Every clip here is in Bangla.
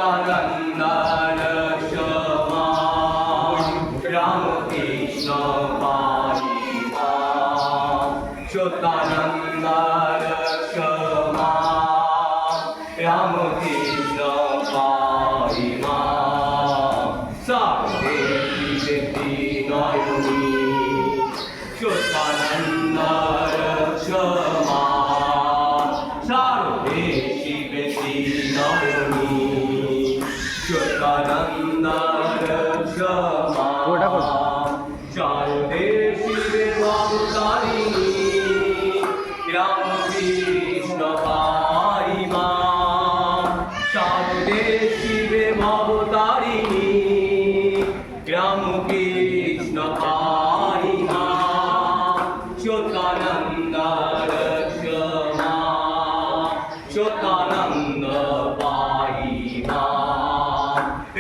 সত্যানন্দ রসমা রামকৃষ্ণ পাহিমা সত্যানন্দ রসমা রামকৃষ্ণ পাহিমা সারে শিবেতি নয়নী সত্যানন্দ রসমা সারে শিবেতি নয়নী সত্যানন্দ রসমা শারদে শিবের অবতারিণী রামকৃষ্ণ পাহিমা শারদে শিবের অবতারিণী রামকৃষ্ণ পাহিমা সত্যানন্দ রসমা সত্যানন্দ পাহিমা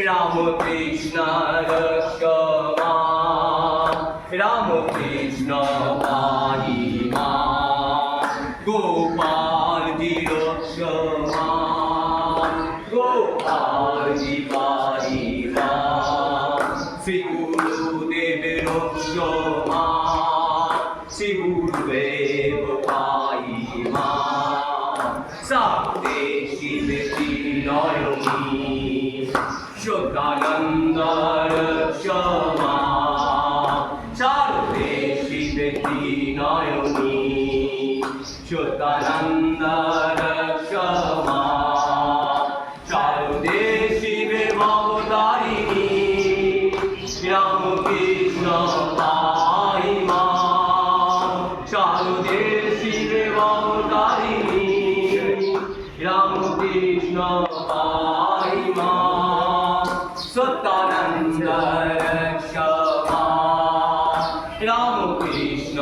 রামকৃষ্ণ রসমা রামকৃষ্ণ পাহিমা গোপালজি রসমা গোপালজি পাহিমা শ্রী গুরুদেব রসমা শ্রী গুরুদেব পাহিমা সাতে শিবেতি নয়নী সত্যানন্দ রসমা শারদে শিবেতি নয়নী সত্যানন্দ রসমা শারদে শিবে অবতারিণী রামকৃষ্ণ পাহিমা শারদে শিবে অবতারিণী রামকৃষ্ণ পাহিমা সত্যানন্দ রসমা রামকৃষ্ণ